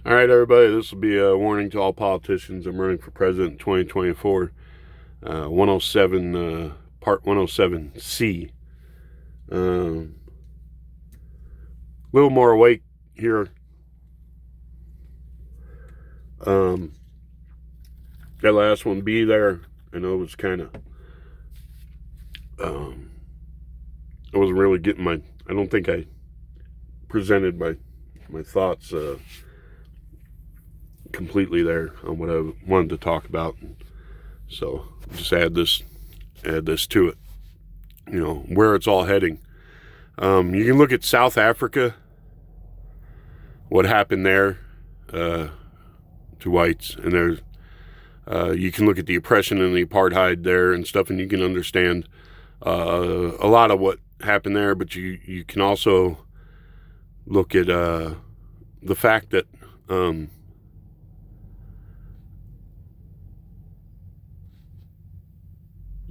All right, everybody, this will be a warning to all politicians. I'm running for president in 2024. 107, Part 107C. A little more awake here. That last one, be there. I know it was kind of, I wasn't really getting I don't think I presented my thoughts completely there on what I wanted to talk about. So just add this to it, where it's all heading. You can look at South Africa, what happened there to whites, and there's you can look at the oppression and the apartheid there and stuff, and you can understand a lot of what happened there. But you can also look at the fact that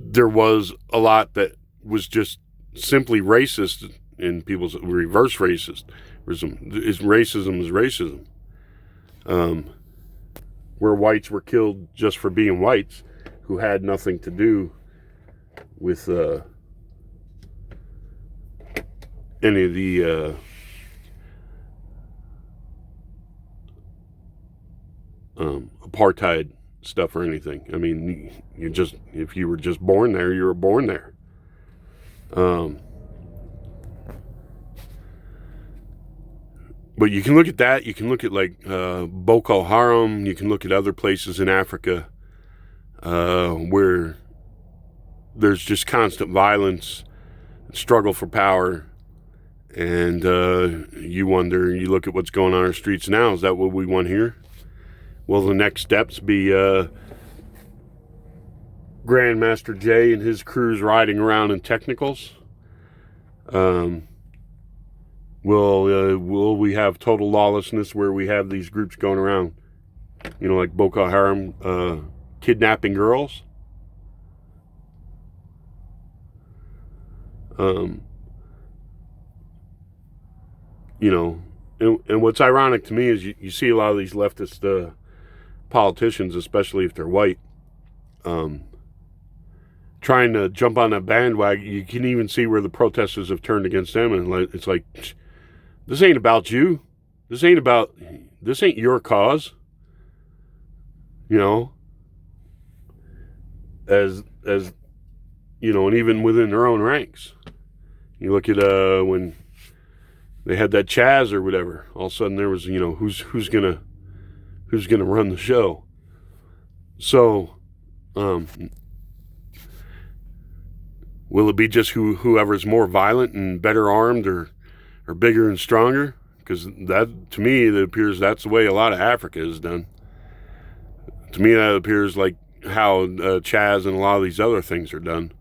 there was a lot that was just simply racist, and people's reverse racism is racism. Where whites were killed just for being whites, who had nothing to do with any of the apartheid stuff or anything. I mean, if you were just born there, you were born there. But you can look at that. You can look at like Boko Haram. You can look at other places in Africa where there's just constant violence, struggle for power, and you wonder. You look at what's going on our streets now. Is that what we want here? Will the next steps be Grandmaster Jay and his crews riding around in technicals? Will we have total lawlessness where we have these groups going around, like Boko Haram, kidnapping girls? And what's ironic to me is you see a lot of these leftist politicians, especially if they're white, trying to jump on that bandwagon. You can even see where the protesters have turned against them, and it's like, this ain't about you. This ain't your cause. As and even within their own ranks. You look at when they had that Chaz or whatever, all of a sudden there was, who's gonna run the show. So will it be just whoever's more violent and better armed or bigger and stronger? Because that, to me, it appears that's the way a lot of Africa is done. To me, that appears like how Chaz and a lot of these other things are done.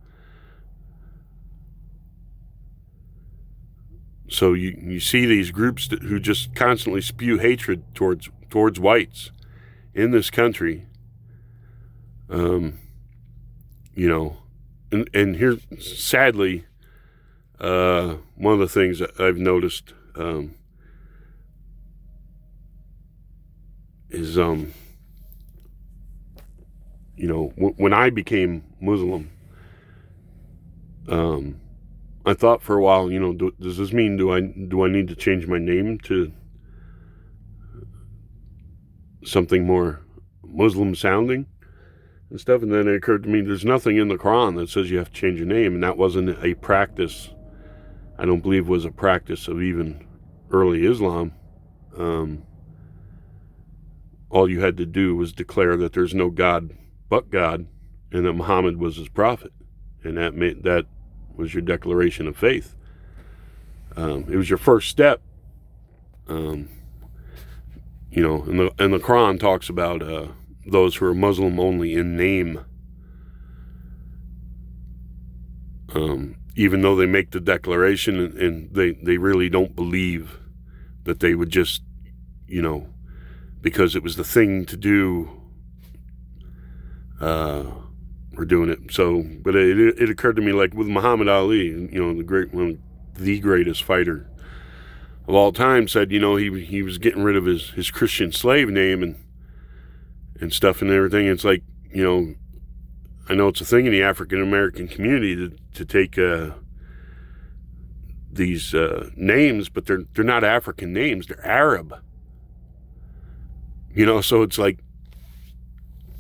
So you see these groups who just constantly spew hatred towards whites in this country. And here, sadly, one of the things that I've noticed is, when I became Muslim, I thought for a while, does this mean do I need to change my name to something more Muslim sounding and stuff? And then it occurred to me, there's nothing in the Quran that says you have to change your name, and that wasn't a practice. I don't believe was a practice of even early Islam. All you had to do was declare that there's no God but God, and that Muhammad was his prophet, and that was your declaration of faith. It was your first step. And the Quran talks about those who are Muslim only in name. Even though they make the declaration and they really don't believe that they would just, because it was the thing to do, we're doing it. So, but it occurred to me, like with Muhammad Ali, the greatest fighter of all time said, he was getting rid of his Christian slave name and stuff and everything. It's like, I know it's a thing in the African American community to take these names, but they're not African names. They're Arab. So it's like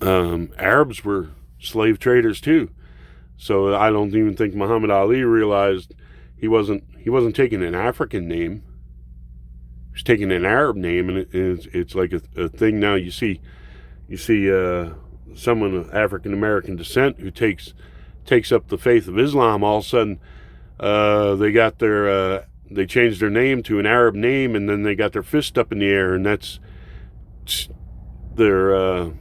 Arabs were slave traders too. So I don't even think Muhammad Ali realized he wasn't taking an African name. He was taking an Arab name, and it's like a thing now. You see someone of African American descent who takes up the faith of Islam. All of a sudden, they changed their name to an Arab name, and then they got their fist up in the air, and that's their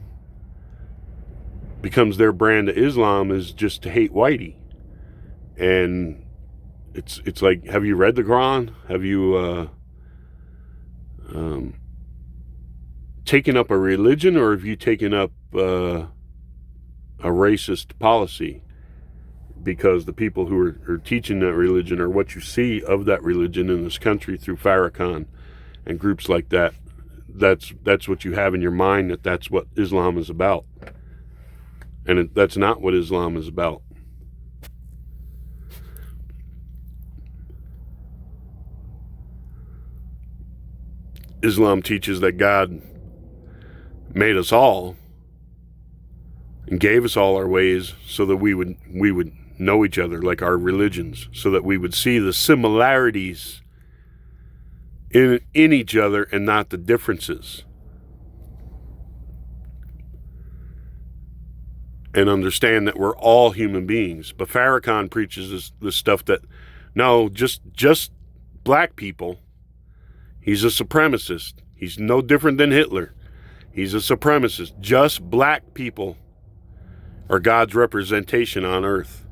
becomes their brand of Islam, is just to hate whitey. And it's like, have you read the Quran? Have you taken up a religion, or have you taken up a racist policy? Because the people who are teaching that religion, or what you see of that religion in this country through Farrakhan and groups like that, that's what you have in your mind, that's what Islam is about. And that's not what Islam is about. Islam teaches that God made us all and gave us all our ways so that we would know each other, like our religions, so that we would see the similarities in each other and not the differences. And understand that we're all human beings. But Farrakhan preaches this stuff that, no, just black people. He's a supremacist. He's no different than Hitler. He's a supremacist. Just black people are God's representation on earth.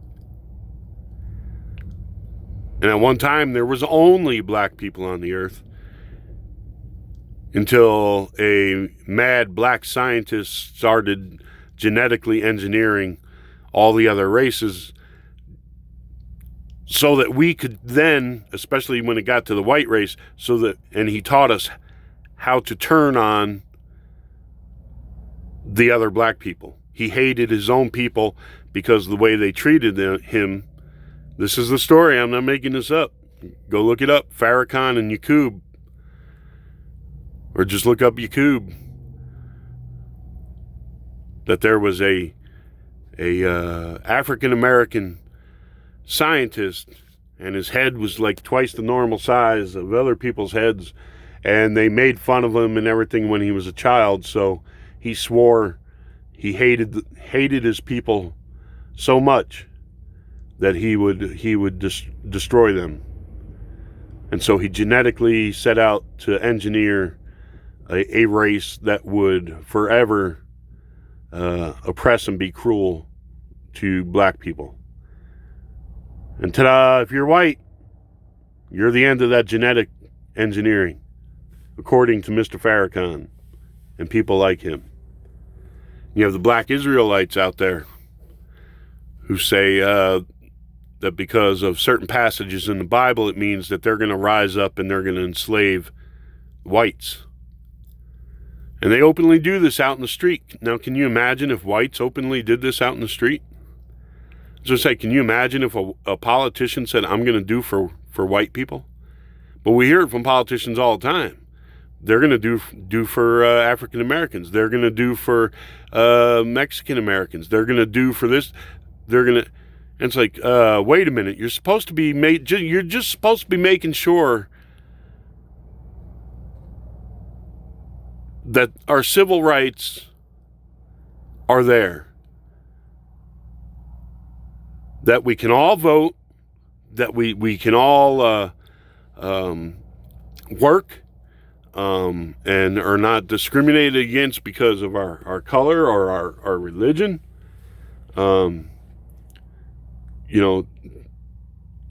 And at one time, there was only black people on the earth, until a mad black scientist started genetically engineering all the other races, so that we could then, especially when it got to the white race, and he taught us how to turn on the other black people. He hated his own people because of the way they treated him. This is the story. I'm not making this up. Go look it up. Farrakhan and Yaqub. Or just look up Yaqub. That there was a African American scientist, and his head was like twice the normal size of other people's heads, and they made fun of him and everything when he was a child. So he swore he hated his people so much that he would destroy them. And so he genetically set out to engineer a race that would forever oppress and be cruel to black people. And ta-da, if you're white, you're the end of that genetic engineering, according to Mr. Farrakhan and people like him. You have the black Israelites out there who say that because of certain passages in the Bible, it means that they're going to rise up and they're going to enslave whites. And they openly do this out in the street. Now, can you imagine if whites openly did this out in the street? So say, can you imagine if a politician said, I'm going to do for white people? But we hear it from politicians all the time. They're going to do for African Americans. They're going to do for Mexican Americans. They're going to do for this. They're going to. And it's like, wait a minute. You're supposed to be You're just supposed to be making sure that our civil rights are there, that we can all vote, that we can all work, and are not discriminated against because of our color or our religion. You're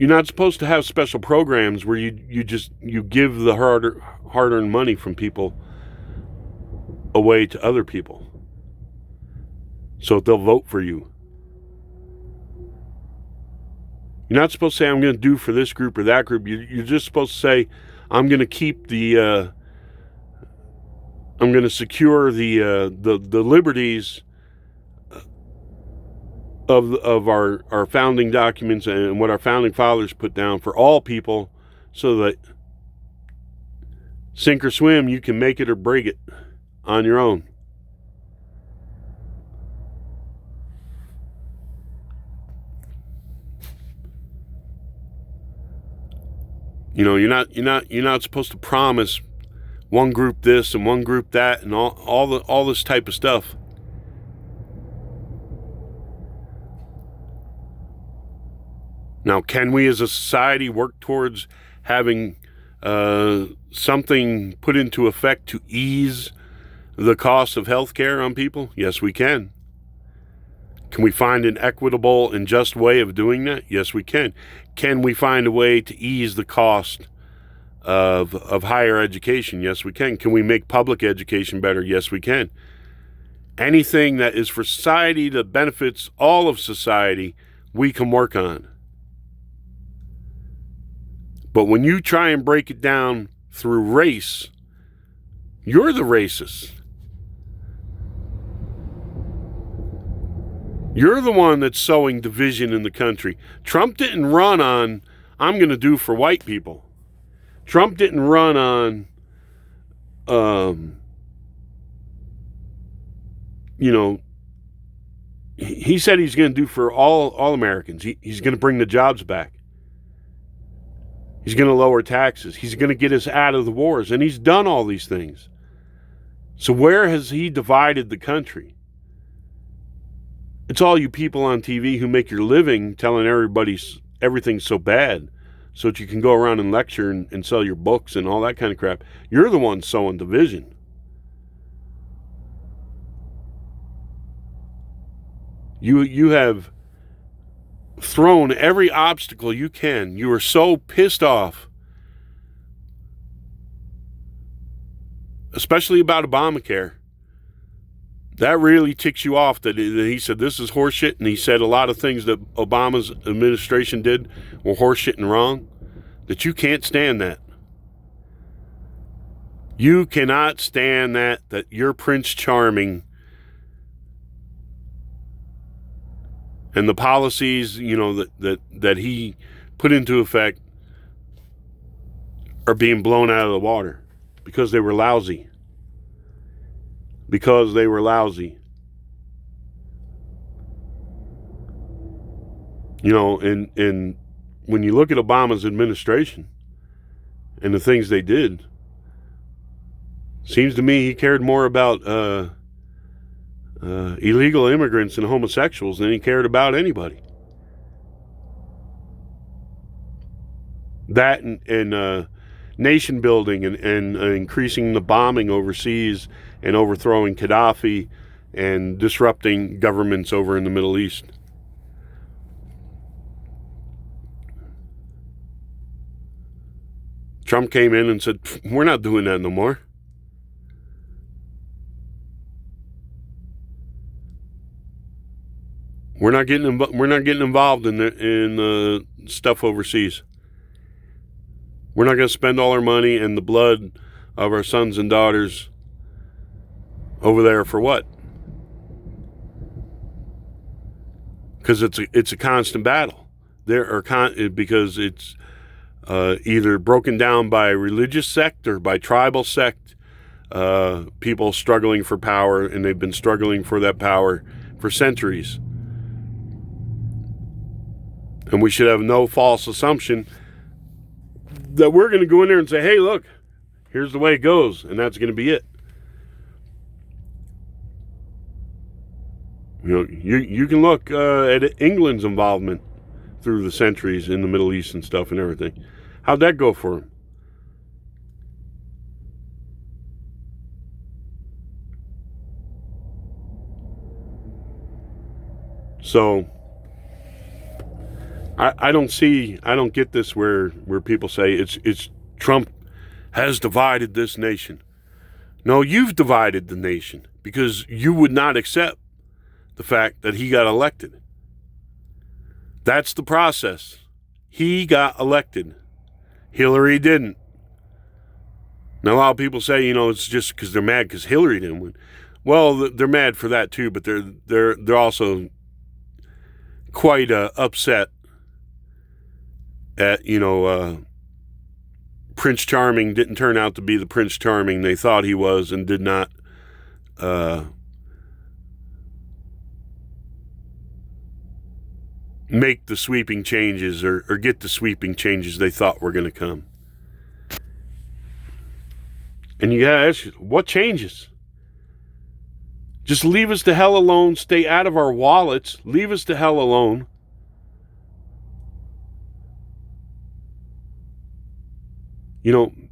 not supposed to have special programs where you give the hard-earned money from people away to other people so they'll vote for you. You're not supposed to say, I'm going to do for this group or that group. You're just supposed to say, I'm going to keep I'm going to secure the liberties of our founding documents and what our founding fathers put down for all people, so that sink or swim, you can make it or break it on your own. You know, you're not supposed to promise one group this and one group that and all this type of stuff. Now, can we as a society work towards having something put into effect to ease the cost of health care on people? Yes, we can. Can we find an equitable and just way of doing that? Yes, we can. Can we find a way to ease the cost of higher education? Yes, we can. Can we make public education better? Yes, we can. Anything that is for society that benefits all of society, we can work on. But when you try and break it down through race, you're the racist. You're the one that's sowing division in the country. Trump didn't run on, I'm going to do for white people. Trump didn't run on, he said he's going to do for all Americans. He's going to bring the jobs back. He's going to lower taxes. He's going to get us out of the wars. And he's done all these things. So where has he divided the country? It's all you people on TV who make your living telling everybody everything's so bad so that you can go around and lecture and sell your books and all that kind of crap. You're the one sowing division. You have thrown every obstacle you can. You are so pissed off, especially about Obamacare. That really ticks you off that he said this is horseshit, and he said a lot of things that Obama's administration did were horseshit and wrong, that you can't stand that. You cannot stand that you're Prince Charming and the policies, that he put into effect are being blown out of the water because they were lousy. Because they were lousy. And when you look at Obama's administration and the things they did, seems to me he cared more about illegal immigrants and homosexuals than he cared about anybody. That and nation building and increasing the bombing overseas and overthrowing Gaddafi and disrupting governments over in the Middle East. Trump came in and said, we're not doing that no more. We're not getting involved in the stuff overseas. We're not going to spend all our money and the blood of our sons and daughters over there for what? Because it's a constant battle. Because it's either broken down by a religious sect or by tribal sect. People struggling for power, and they've been struggling for that power for centuries. And we should have no false assumption that we're going to go in there and say, hey, look, here's the way it goes, and that's going to be it. You can look at England's involvement through the centuries in the Middle East and stuff and everything. How'd that go for them? So I don't get this where people say it's Trump has divided this nation. No, you've divided the nation because you would not accept the fact that he got elected. That's the process. He got elected. Hillary didn't. Now, a lot of people say, it's just because they're mad because Hillary didn't win. Well, they're mad for that too, but they're also quite upset at Prince Charming didn't turn out to be the Prince Charming they thought he was, and did not make the sweeping changes or get the sweeping changes they thought were going to come. And you gotta ask, what changes? Just leave us the hell alone. Stay out of our wallets. Leave us the hell alone.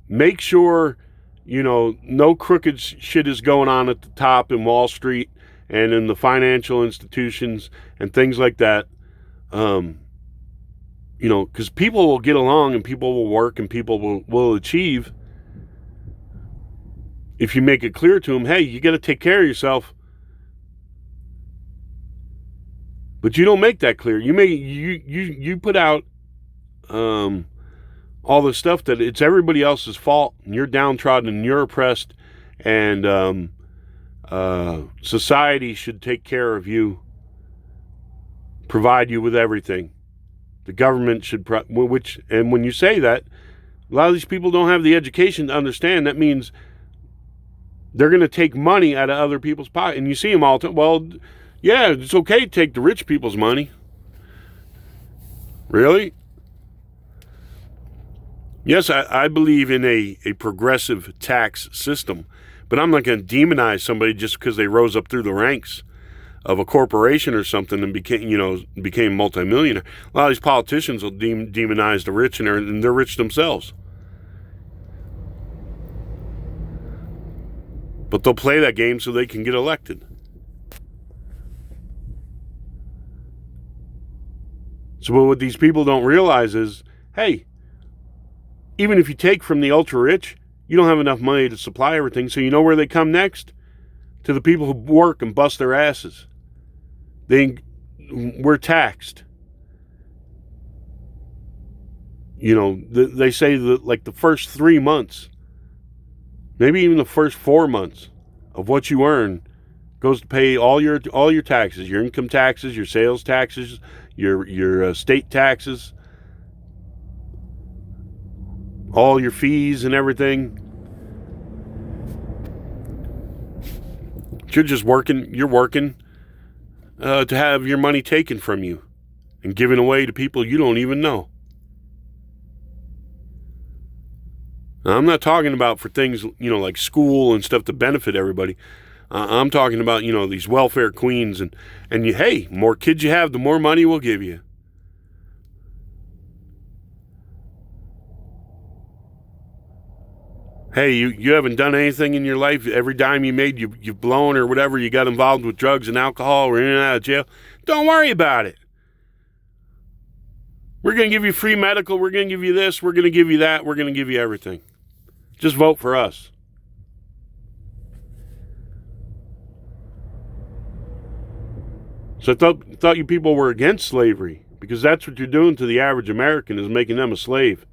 Make sure, no crooked shit is going on at the top in Wall Street and in the financial institutions and things like that. Because people will get along and people will work and people will achieve if you make it clear to them, hey, you got to take care of yourself. But you don't make that clear. You put out all the stuff that it's everybody else's fault, and you're downtrodden and you're oppressed, and society should take care of you, provide you with everything. The government should, and when you say that, a lot of these people don't have the education to understand. That means they're going to take money out of other people's pockets. And you see them all the time. Well, yeah, it's okay to take the rich people's money. Really? Yes, I believe in a progressive tax system, but I'm not going to demonize somebody just because they rose up through the ranks of a corporation or something and became multimillionaire. A lot of these politicians will demonize the rich, and they're rich themselves. But they'll play that game so they can get elected. So what these people don't realize is, hey, even if you take from the ultra-rich, you don't have enough money to supply everything. So you know where they come next? To the people who work and bust their asses. We're taxed. They say that like the first 3 months, maybe even the first 4 months of what you earn goes to pay all your taxes, your income taxes, your sales taxes, your state taxes, all your fees and everything. You're just working. You're working to have your money taken from you and given away to people you don't even know. Now, I'm not talking about for things, like school and stuff to benefit everybody. I'm talking about, these welfare queens and hey, more kids you have, the more money we'll give you. Hey, you haven't done anything in your life. Every dime you made, you've blown or whatever. You got involved with drugs and alcohol or in and out of jail. Don't worry about it. We're going to give you free medical. We're going to give you this. We're going to give you that. We're going to give you everything. Just vote for us. So I thought you people were against slavery, because that's what you're doing to the average American, is making them a slave.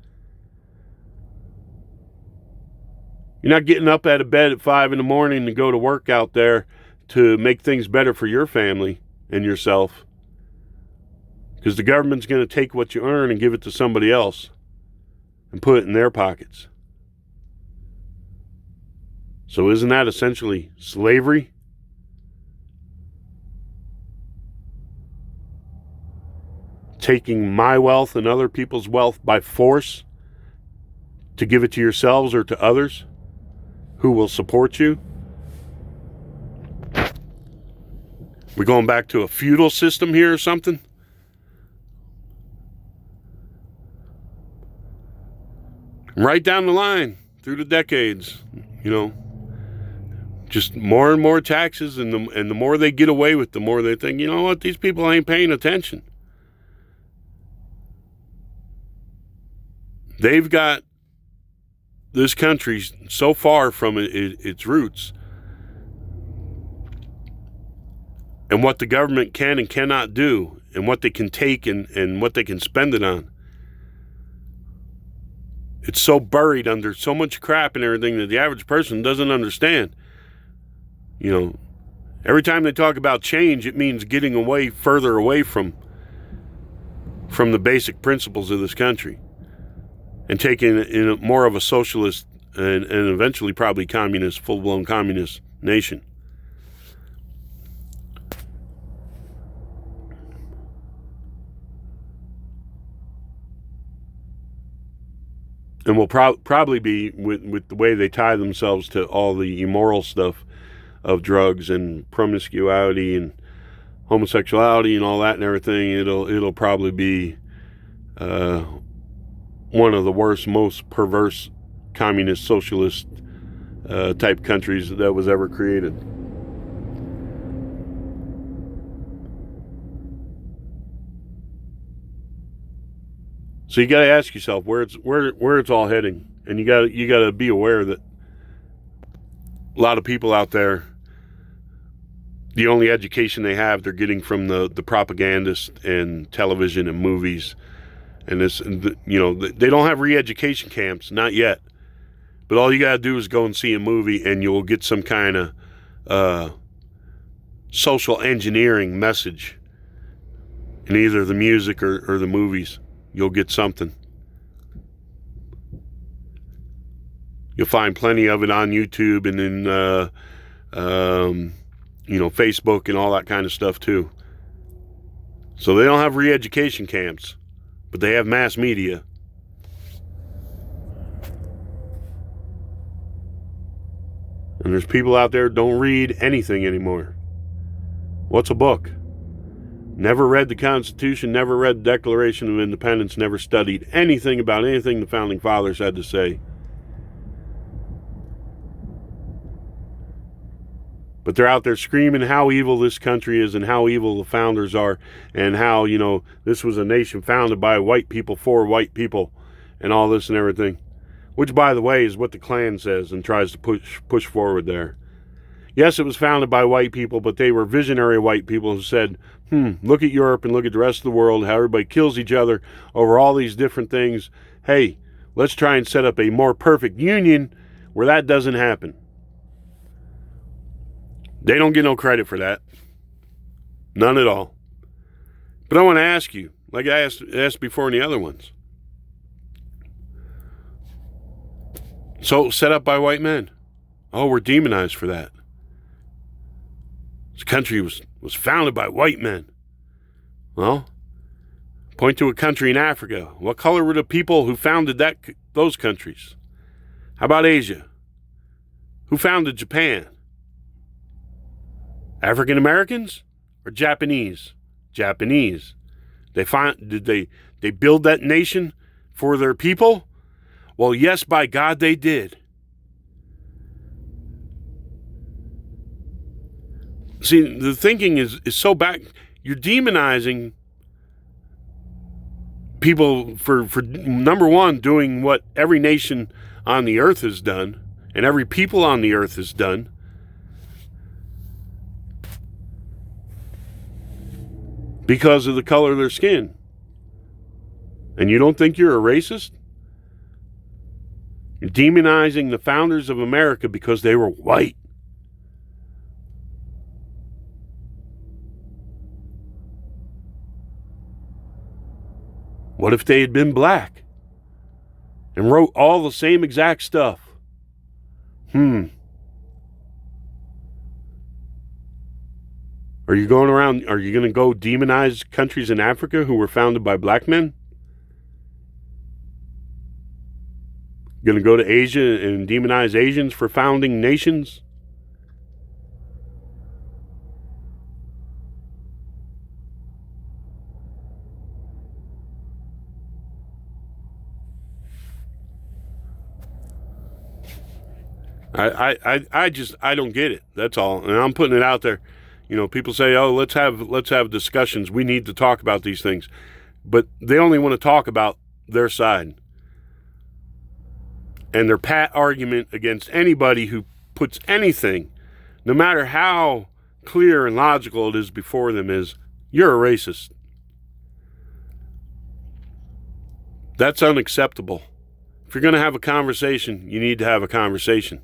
You're not getting up out of bed at 5 a.m. to go to work out there to make things better for your family and yourself, because the government's going to take what you earn and give it to somebody else and put it in their pockets. So isn't that essentially slavery? Taking my wealth and other people's wealth by force to give it to yourselves or to others who will support you? We going back to a feudal system here or something? Right down the line, through the decades, just more and more taxes, and the more they get away with, the more they think, you know what, these people ain't paying attention. They've got this country so far from its roots, and what the government can and cannot do, and what they can take and what they can spend it on. it's so buried under so much crap and everything that the average person doesn't understand. You know, every time they talk about change, it means getting away, further away from the basic principles of this country and taking it in more of a socialist and eventually probably communist, full-blown communist nation. And will probably be, with the way they tie themselves to all the immoral stuff of drugs and promiscuity and homosexuality and all that and everything, it'll probably be one of the worst, most perverse communist, socialist type countries that was ever created. So you got to ask yourself where it's all heading, and you got to be aware that a lot of people out there, the only education they have, they're getting from the propagandists and television and movies, and this, you know, they don't have re-education camps, not yet. But all you got to do is go and see a movie, and you'll get some kind of social engineering message in either the music or the movies. You'll get something. You'll find plenty of it on YouTube and in, you know, Facebook and all that kind of stuff too. So they don't have re-education camps, but they have mass media. And there's people out there who don't read anything anymore. What's a book? Never read the Constitution, never read the Declaration of Independence, never studied anything about anything the Founding Fathers had to say. But they're out there screaming how evil this country is and how evil the founders are and how, you know, this was a nation founded by white people for white people and all this and everything. Which, by the way, is what the Klan says and tries to push forward there. Yes, it was founded by white people, but they were visionary white people who said, look at Europe and look at the rest of the world, how everybody kills each other over all these different things. Hey, let's try and set up a more perfect union where that doesn't happen. They don't get no credit for that. None at all. But I want to ask you, like I asked before in the other ones. So, set up by white men. Oh, we're demonized for that. This country was founded by white men. Well, point to a country in Africa. What color were the people who founded those countries? How about Asia? Who founded Japan? African Americans or Japanese? Japanese. Did they build that nation for their people? Well, yes, by God, they did. See, the thinking is so back. You're demonizing people for number one, doing what every nation on the earth has done and every people on the earth has done. Because of the color of their skin. And you don't think you're a racist? You're demonizing the founders of America because they were white. What if they had been black and wrote all the same exact stuff? Are you going to go demonize countries in Africa who were founded by black men? Going to go to Asia and demonize Asians for founding nations? I don't get it. That's all. And I'm putting it out there. You know, people say, "Oh, let's have discussions. We need to talk about these things." But they only want to talk about their side. And their pat argument against anybody who puts anything, no matter how clear and logical it is before them, is, you're a racist. That's unacceptable. If you're going to have a conversation, you need to have a conversation.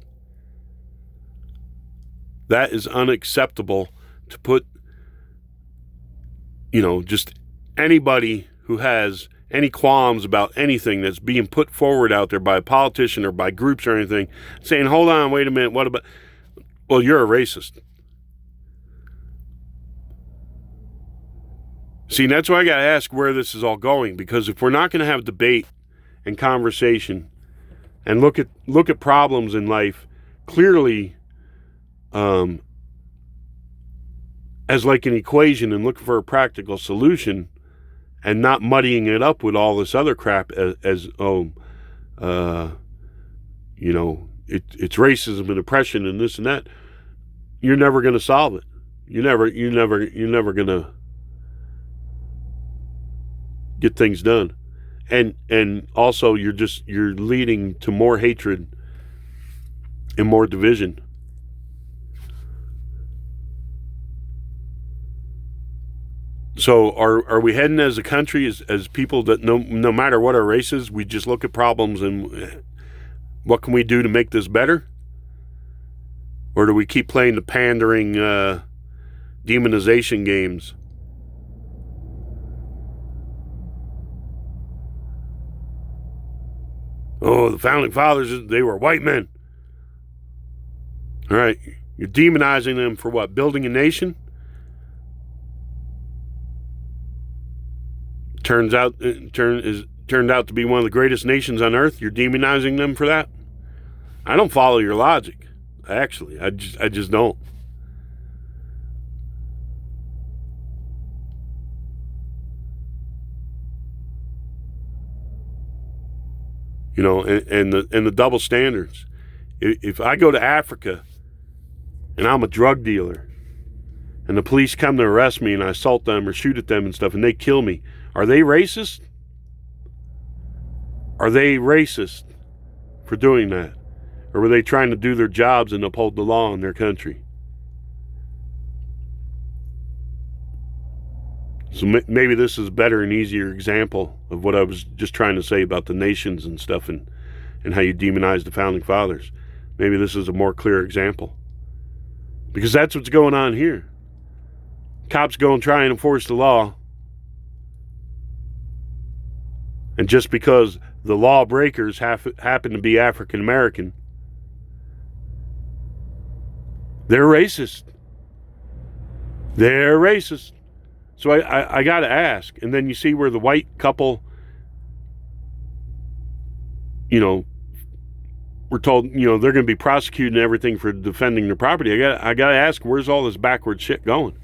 That is unacceptable to put, just anybody who has any qualms about anything that's being put forward out there by a politician or by groups or anything, saying, hold on, wait a minute, what about... Well, you're a racist. See, that's why I got to ask where this is all going, because if we're not going to have debate and conversation and look at problems in life clearly as like an equation and look for a practical solution and not muddying it up with all this other crap it's racism and oppression and this and that, you're never going to solve it. You're never going to get things done. And also you're leading to more hatred and more division. So are we heading as a country as people that no matter what our race is, we just look at problems and what can we do to make this better? Or do we keep playing the pandering demonization games? Oh, the founding fathers, they were white men. All right, you're demonizing them for what? Building a nation? Turned out to be one of the greatest nations on earth. You're demonizing them for that? I don't follow your logic. Actually, I just don't. And the double standards. If I go to Africa and I'm a drug dealer and the police come to arrest me and I assault them or shoot at them and stuff and they kill me, are they racist? Are they racist for doing that? Or were they trying to do their jobs and uphold the law in their country? So maybe this is a better and easier example of what I was just trying to say about the nations and stuff and how you demonize the founding fathers. Maybe this is a more clear example. Because that's what's going on here. Cops go and try and enforce the law. And just because the lawbreakers happen to be African American, they're racist. They're racist. So I got to ask. And then you see where the white couple, we're told, they're going to be prosecuting everything for defending their property. I got to ask, where's all this backward shit going?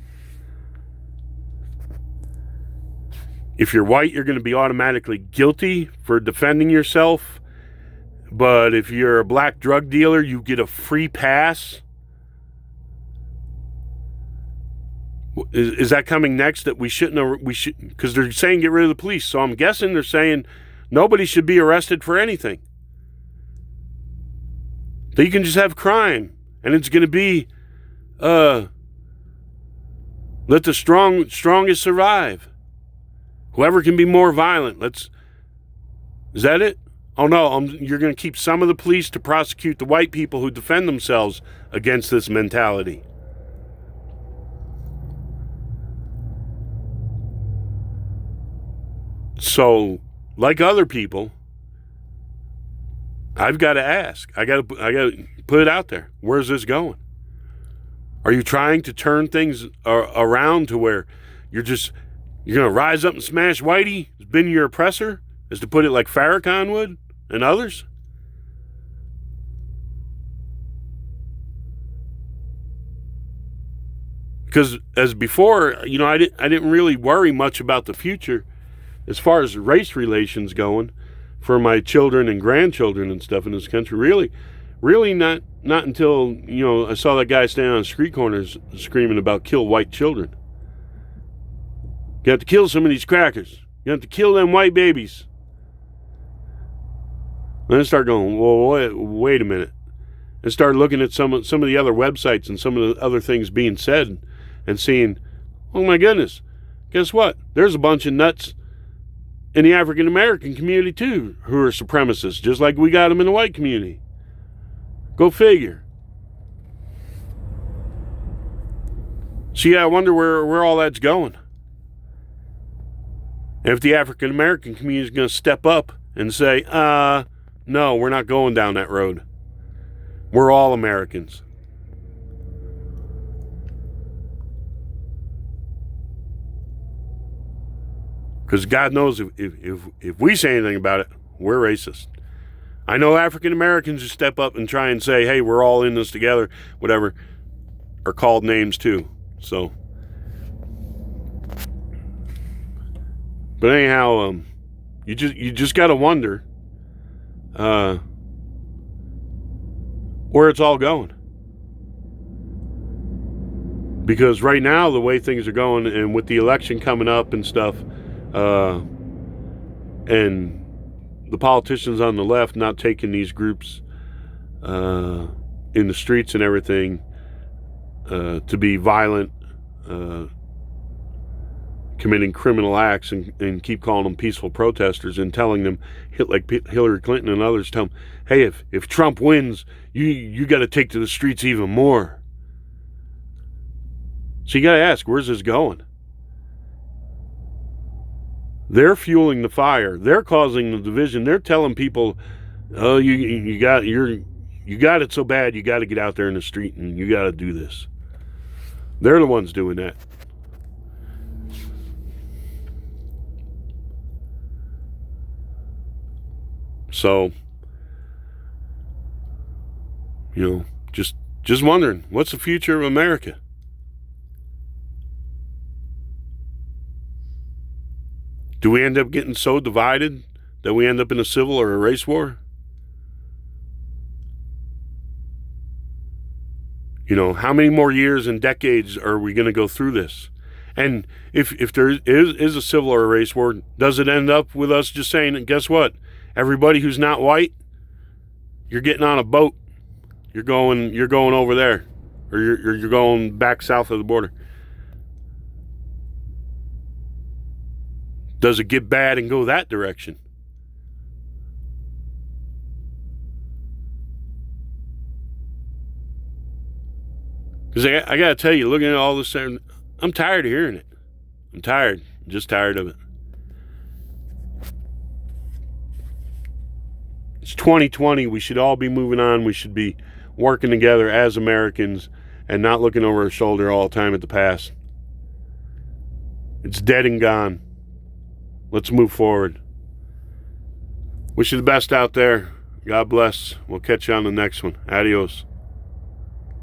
If you're white, you're going to be automatically guilty for defending yourself. But if you're a black drug dealer, you get a free pass. Is that coming next, that we should, because they're saying get rid of the police. So I'm guessing they're saying nobody should be arrested for anything. That you can just have crime. And it's going to be, let the strongest survive. Whoever can be more violent. Is that it? Oh no, you're going to keep some of the police to prosecute the white people who defend themselves against this mentality. So, like other people, I've got to ask. I got to put it out there. Where's this going? Are you trying to turn things around to where you're going to rise up and smash Whitey, who's been your oppressor, as to put it like Farrakhan would and others? Because as before, I didn't really worry much about the future as far as race relations going for my children and grandchildren and stuff in this country. Really not until, I saw that guy standing on street corners screaming about kill white children. You have to kill some of these crackers. You have to kill them white babies. Then I start going, well, wait a minute. And start looking at some of the other websites and some of the other things being said and seeing, oh my goodness, guess what? There's a bunch of nuts in the African American community too, who are supremacists, just like we got them in the white community. Go figure. So yeah, I wonder where all that's going. And if the African American community is going to step up and say, no, we're not going down that road. We're all Americans. Because God knows if we say anything about it, we're racist. I know African Americans who step up and try and say, hey, we're all in this together, whatever, are called names too. So, but anyhow, you just got to wonder where it's all going. Because right now, the way things are going, and with the election coming up and stuff, and the politicians on the left not taking these groups in the streets and everything to be violent, committing criminal acts, and keep calling them peaceful protesters, and telling them, like Hillary Clinton and others, tell them, hey, if Trump wins, you got to take to the streets even more. So you got to ask, where's this going? They're fueling the fire. They're causing the division. They're telling people, "Oh, you got it so bad. You got to get out there in the street and you got to do this." They're the ones doing that. So, just wondering, what's the future of America? Do we end up getting so divided that we end up in a civil or a race war? How many more years and decades are we going to go through this? And if there is a civil or a race war, does it end up with us just saying, guess what? Everybody who's not white, you're getting on a boat. You're going over there, or you're going back south of the border. Does it get bad and go that direction? Because I got to tell you, looking at all this, I'm tired of hearing it. I'm tired. I'm just tired of it. It's 2020. We should all be moving on. We should be working together as Americans and not looking over our shoulder all the time at the past. It's dead and gone. Let's move forward. Wish you the best out there. God bless. We'll catch you on the next one. Adios.